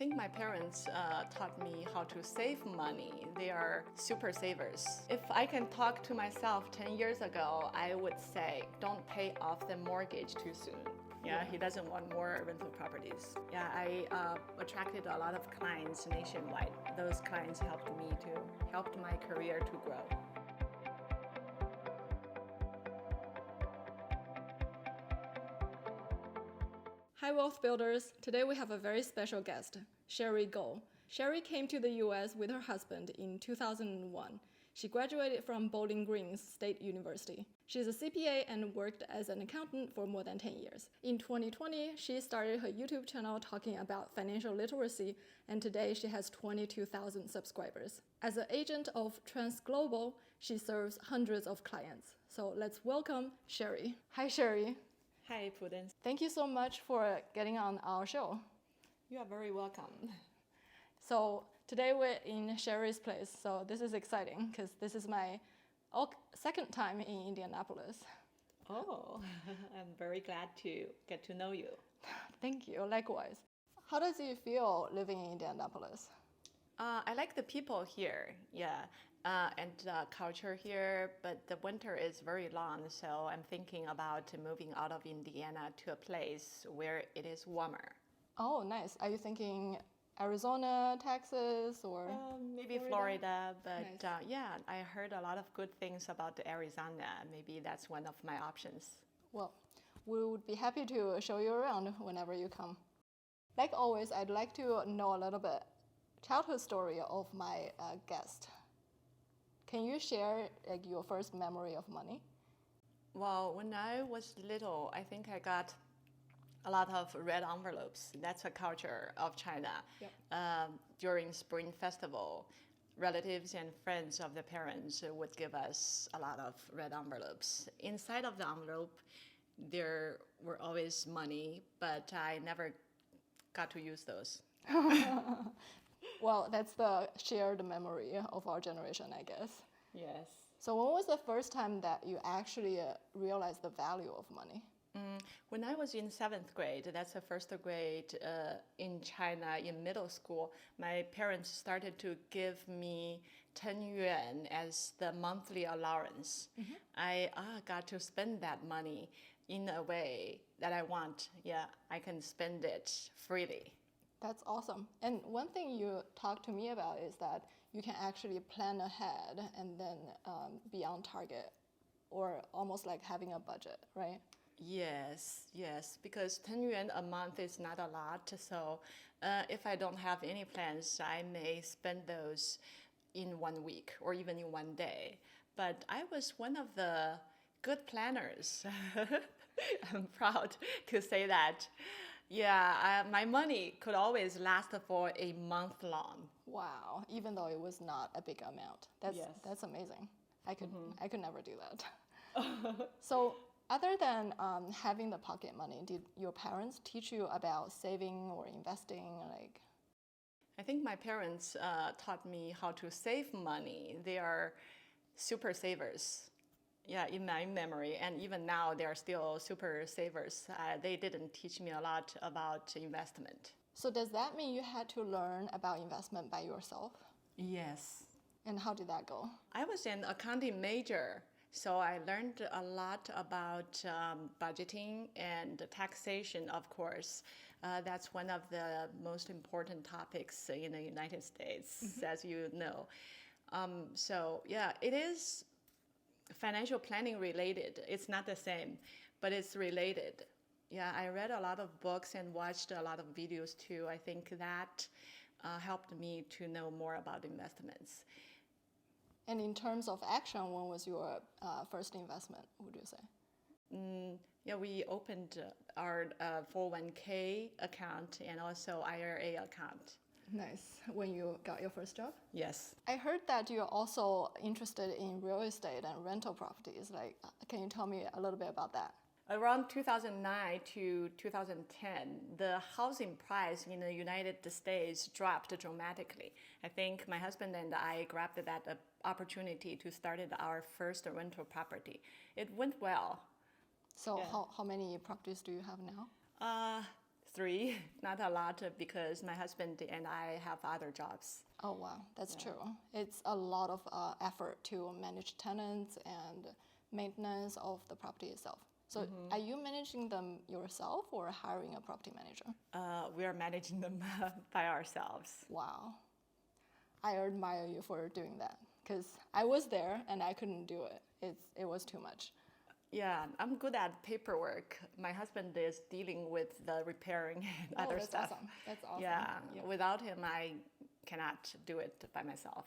think my parents taught me how to save money. They are super savers. If I can talk to myself 10 years ago, I would say, don't pay off the mortgage too soon. Yeah, he doesn't want more rental properties. Yeah, I attracted a lot of clients nationwide. Those clients helped my career to grow. Hi Wealth Builders! Today we have a very special guest, Sherry Goh. Sherry came to the US with her husband in 2001. She graduated from Bowling Green State University. She's a CPA and worked as an accountant for more than 10 years. In 2020, she started her YouTube channel talking about financial literacy, and today she has 22,000 subscribers. As an agent of TransGlobal, she serves hundreds of clients. So let's welcome Sherry. Hi Sherry. Hi, Prudence. Thank you so much for getting on our show. You are very welcome. So today we're in Sherry's place, so this is exciting because this is my second time in Indianapolis. Oh, I'm very glad to get to know you. Thank you, likewise. How does it feel living in Indianapolis? I like the people here, yeah, and the culture here, but the winter is very long, so I'm thinking about moving out of Indiana to a place where it is warmer. Oh, nice. Are you thinking Arizona, Texas, or maybe Florida, but Nice. Yeah, I heard a lot of good things about Arizona. Maybe that's one of my options. Well, we would be happy to show you around whenever you come. Like always, I'd like to know a little bit childhood story of my guest. Can you share your first memory of money? Well, when I was little, I think I got a lot of red envelopes. That's a culture of China. Yep. During Spring Festival, relatives and friends of the parents would give us a lot of red envelopes. Inside of the envelope, there were always money, but I never got to use those. Well, that's the shared memory of our generation, I guess. Yes. So when was the first time that you actually realized the value of money? When I was in 7th grade, that's the first grade in China in middle school, my parents started to give me 10 yuan as the monthly allowance. Mm-hmm. I got to spend that money in a way that I want. Yeah, I can spend it freely. That's awesome. And one thing you talked to me about is that you can actually plan ahead and then be on target, or almost like having a budget, right? Yes, because 10 yuan a month is not a lot. So if I don't have any plans, I may spend those in 1 week or even in 1 day. But I was one of the good planners. I'm proud to say that. Yeah, my money could always last for a month long. Wow, even though it was not a big amount. Yes. That's amazing. I could never do that. So other than having the pocket money, did your parents teach you about saving or investing? I think my parents taught me how to save money. They are super savers. Yeah, in my memory, and even now they are still super savers. They didn't teach me a lot about investment. So does that mean you had to learn about investment by yourself? Yes. And how did that go? I was an accounting major, so I learned a lot about budgeting and taxation, of course. That's one of the most important topics in the United States, as you know. So yeah, it is financial planning related. It's not the same, but it's related. Yeah, I read a lot of books and watched a lot of videos too. I think that helped me to know more about investments. And in terms of action, when was your first investment, would you say? Yeah, we opened our 401k account and also IRA account. Nice. When you got your first job? Yes. I heard that you're also interested in real estate and rental properties. Can you tell me a little bit about that? Around 2009 to 2010, the housing price in the United States dropped dramatically. I think my husband and I grabbed that opportunity to start our first rental property. It went well. So how many properties do you have now? 3, not a lot because my husband and I have other jobs. Oh, wow, that's true. It's a lot of effort to manage tenants and maintenance of the property itself. So are you managing them yourself or hiring a property manager? We are managing them by ourselves. Wow. I admire you for doing that because I was there and I couldn't do it. It was too much. Yeah, I'm good at paperwork. My husband is dealing with the repairing and other that's stuff. Awesome. That's awesome. Yeah, without him, I cannot do it by myself.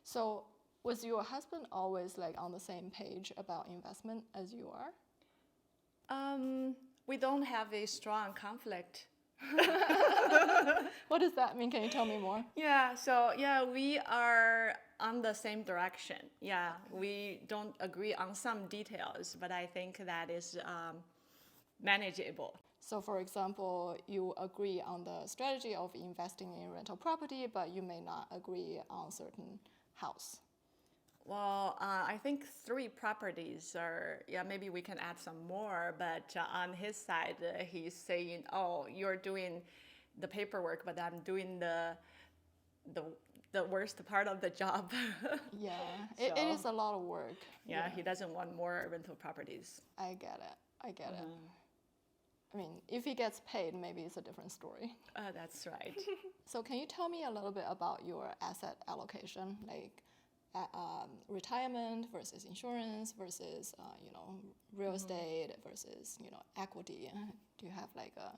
So was your husband always like on the same page about investment as you are? We don't have a strong conflict. What does that mean? Can you tell me more? Yeah, so we are on the same direction. Yeah, we don't agree on some details, but I think that is manageable. So for example, you agree on the strategy of investing in rental property, but you may not agree on certain house. Well, I think 3 properties are, maybe we can add some more, but on his side, he's saying, oh, you're doing the paperwork, but I'm doing the worst part of the job. Yeah, it is a lot of work. Yeah, he doesn't want more rental properties. I get it. I mean, if he gets paid, maybe it's a different story. That's right. So can you tell me a little bit about your asset allocation, like retirement versus insurance versus real estate versus equity? Do you have like a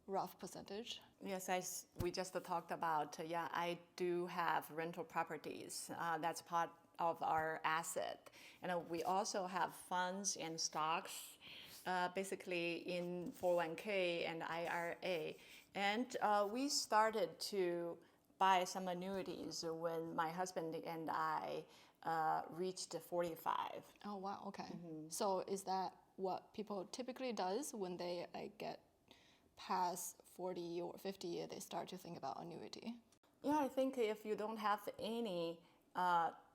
rough percentage? Yes, we just talked about, I do have rental properties. That's part of our asset. And we also have funds and stocks, basically in 401k and IRA. And we started to buy some annuities when my husband and I reached 45. Oh, wow, okay. So is that what people typically does when they get past 40 or 50, they start to think about annuity? Yeah, I think if you don't have any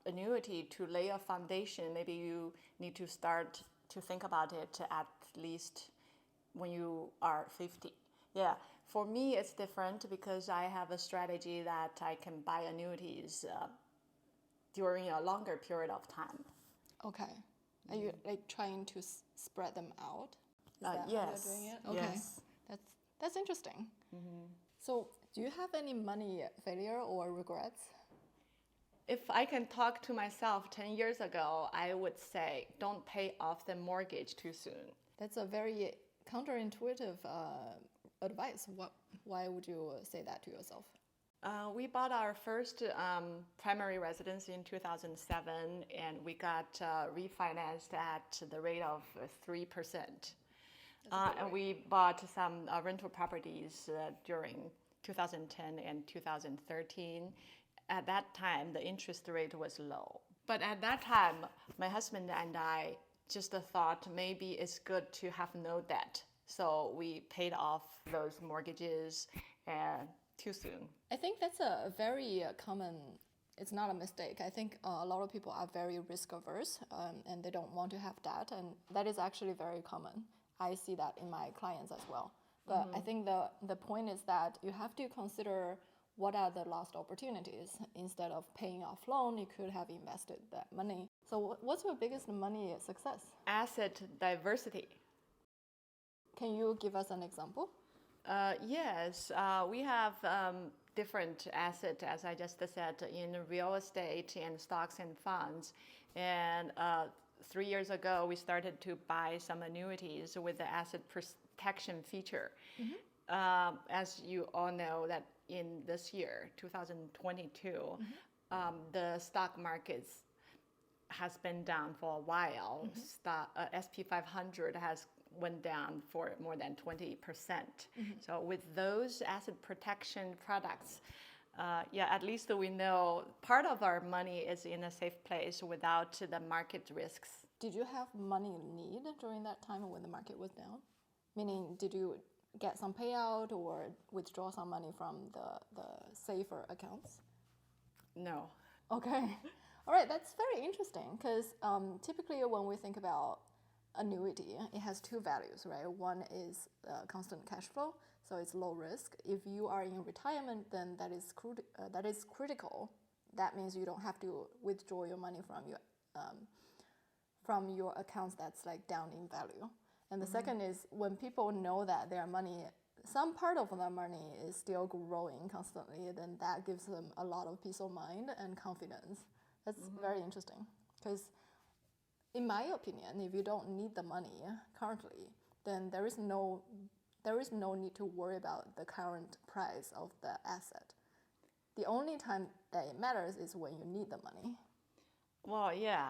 annuity to lay a foundation, maybe you need to start to think about it at least when you are 50. Yeah, for me it's different because I have a strategy that I can buy annuities during a longer period of time. Okay. Are you like trying to spread them out? Is that yes. how you're doing it? Okay. Yes. That's interesting. So do you have any money failure or regrets? If I can talk to myself 10 years ago, I would say don't pay off the mortgage too soon. That's a very counterintuitive advice. Why would you say that to yourself? We bought our first primary residence in 2007, and we got refinanced at the rate of 3%. And we bought some rental properties during 2010 and 2013. At that time, the interest rate was low. But at that time, my husband and I just thought maybe it's good to have no debt. So we paid off those mortgages too soon. I think that's a very common, it's not a mistake. I think a lot of people are very risk averse and they don't want to have debt. And that is actually very common. I see that in my clients as well. But I think the point is that you have to consider what are the lost opportunities. Instead of paying off loan, you could have invested that money. So what's your biggest money success? Asset diversity. Can you give us an example? Yes, we have different assets, as I just said, in real estate and stocks and funds. And 3 years ago, we started to buy some annuities with the asset protection feature. As you all know, that in this year, 2022, the stock markets has been down for a while. SP 500 has went down for more than 20%. So with those asset protection products, at least we know part of our money is in a safe place without the market risks. Did you have money need during that time when the market was down? Meaning, did you get some payout or withdraw some money from the safer accounts? No. Okay. All right, that's very interesting because typically when we think about annuity, it has two values, right? One is constant cash flow, so it's low risk. If you are in retirement, then that is critical. That means you don't have to withdraw your money from your accounts that's like down in value. And the second is when people know that their money, some part of their money is still growing constantly, then that gives them a lot of peace of mind and confidence. That's very interesting because in my opinion, if you don't need the money currently, then there is no need to worry about the current price of the asset. The only time that it matters is when you need the money. Well, yeah,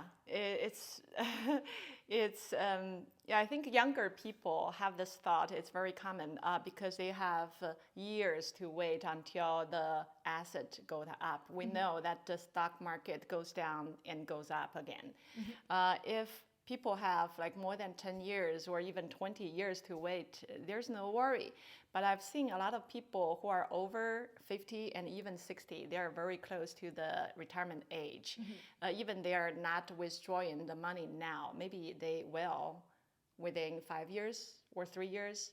I think younger people have this thought. It's very common because they have years to wait until the asset goes up. We know that the stock market goes down and goes up again. If people have like more than 10 years or even 20 years to wait, there's no worry. But I've seen a lot of people who are over 50 and even 60, they are very close to the retirement age. Even they are not withdrawing the money now. Maybe they will within 5 years or 3 years.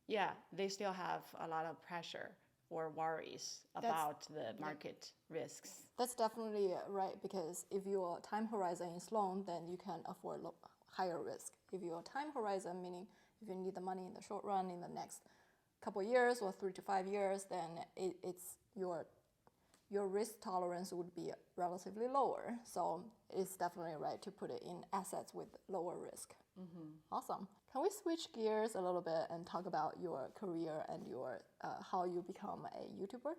Yeah, they still have a lot of pressure or worries about the market risks. That's definitely right, because if your time horizon is long, then you can afford higher risk. If your time horizon, meaning if you need the money in the short run, in the next couple of years or 3 to 5 years, then it's your risk tolerance would be relatively lower. So it's definitely right to put it in assets with lower risk. Awesome. Can we switch gears a little bit and talk about your career and your how you become a YouTuber?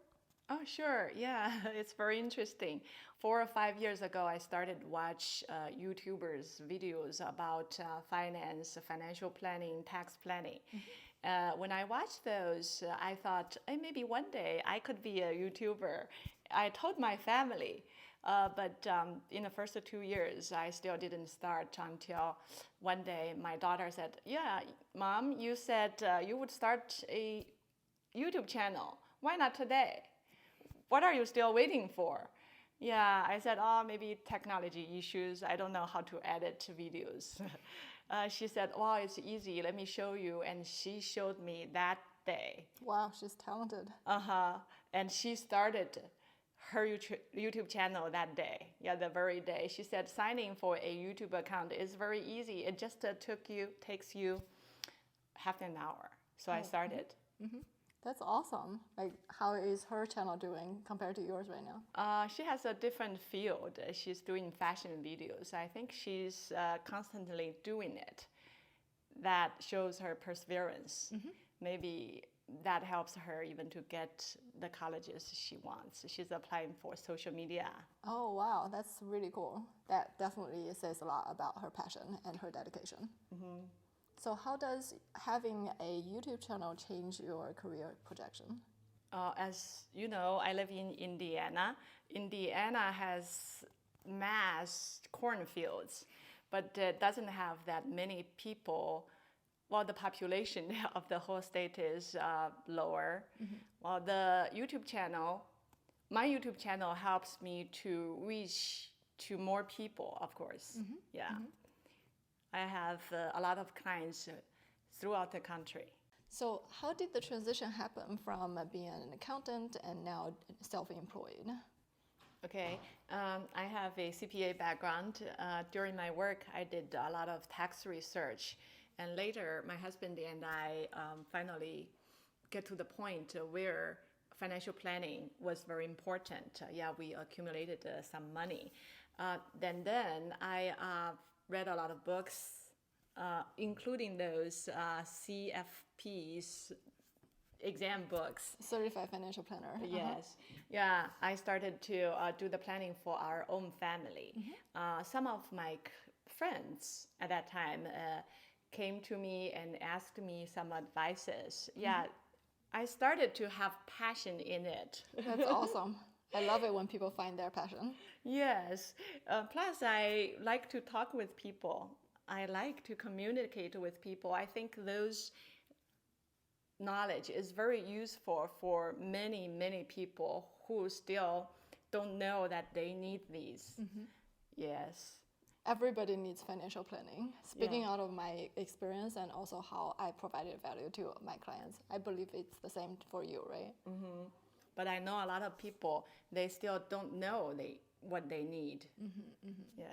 Oh, sure. Yeah, it's very interesting. 4 or 5 years ago, I started watch YouTubers' videos about finance, financial planning, tax planning. When I watched those, I thought, hey, maybe one day I could be a YouTuber. I told my family, but in the first 2 years, I still didn't start until one day my daughter said, yeah, Mom, you said you would start a YouTube channel. Why not today? What are you still waiting for? Yeah, I said, oh, maybe technology issues. I don't know how to edit videos. She said, well, it's easy. Let me show you. And she showed me that day. Wow, she's talented. And she started her YouTube channel that day. Yeah, the very day. She said signing for a YouTube account is very easy. It just takes you half an hour. So I started. That's awesome. Like, how is her channel doing compared to yours right now? She has a different field. She's doing fashion videos. I think she's constantly doing it. That shows her perseverance. Maybe that helps her even to get the colleges she wants. She's applying for social media. Oh, wow. That's really cool. That definitely says a lot about her passion and her dedication. So how does having a YouTube channel change your career projection? As you know, I live in Indiana. Indiana has mass cornfields, but it doesn't have that many people. Well, the population of the whole state is lower. Well, my YouTube channel helps me to reach to more people, of course. Yeah. I have a lot of clients throughout the country. So how did the transition happen from being an accountant and now self-employed? Okay, I have a CPA background. During my work, I did a lot of tax research. And later, my husband and I finally get to the point where financial planning was very important. We accumulated some money. Then I read a lot of books, including those CFP's exam books. Certified Financial Planner. Yes. Yeah, I started to do the planning for our own family. Some of my friends at that time came to me and asked me some advices. Yeah, I started to have passion in it. That's awesome. I love it when people find their passion. Yes. Plus, I like to talk with people. I like to communicate with people. I think those knowledge is very useful for many, many people who still don't know that they need these. Yes. Everybody needs financial planning. Speaking out of my experience and also how I provided value to my clients, I believe it's the same for you, right? Mm-hmm. But I know a lot of people, they still don't know what they need. Yeah.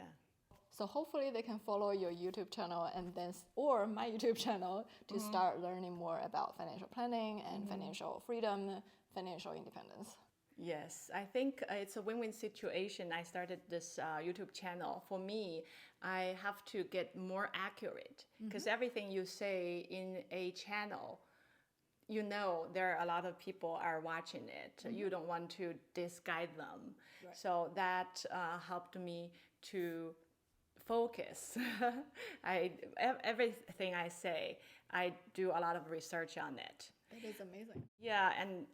So hopefully they can follow your YouTube channel and then, or my YouTube channel to start learning more about financial planning and financial freedom, financial independence. Yes, I think it's a win-win situation. I started this YouTube channel. For me, I have to get more accurate because everything you say in a channel, you know there are a lot of people are watching it. You don't want to disguise them. Right. So that helped me to focus. Everything I say, I do a lot of research on it. That is amazing. Yeah, and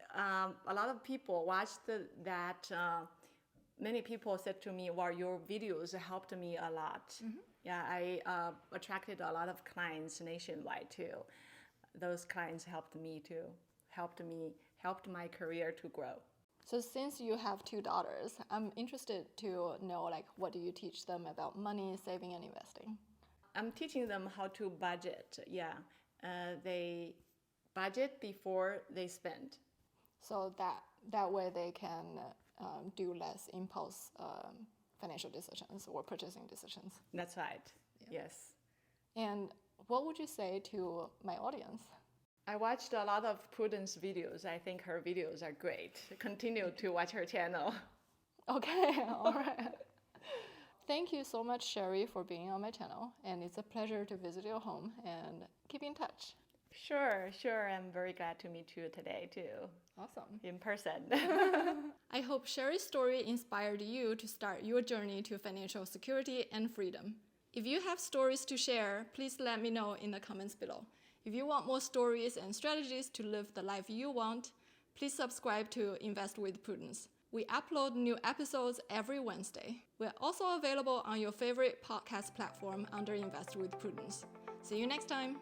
a lot of people watched that. Many people said to me, well, your videos helped me a lot. Yeah, I attracted a lot of clients nationwide too. Those clients helped my career to grow. So since you have 2 daughters, I'm interested to know, like, what do you teach them about money, saving, and investing? I'm teaching them how to budget. Yeah, they budget before they spend. So that way they can do less impulse financial decisions or purchasing decisions. That's right. Yes. And what would you say to my audience? I watched a lot of Prudence videos. I think her videos are great. Continue to watch her channel. Okay, all right. Thank you so much, Sherry, for being on my channel. And it's a pleasure to visit your home and keep in touch. Sure. I'm very glad to meet you today too. Awesome. In person. I hope Sherry's story inspired you to start your journey to financial security and freedom. If you have stories to share, please let me know in the comments below. If you want more stories and strategies to live the life you want, please subscribe to Invest with Prudence. We upload new episodes every Wednesday. We're also available on your favorite podcast platform under Invest with Prudence. See you next time.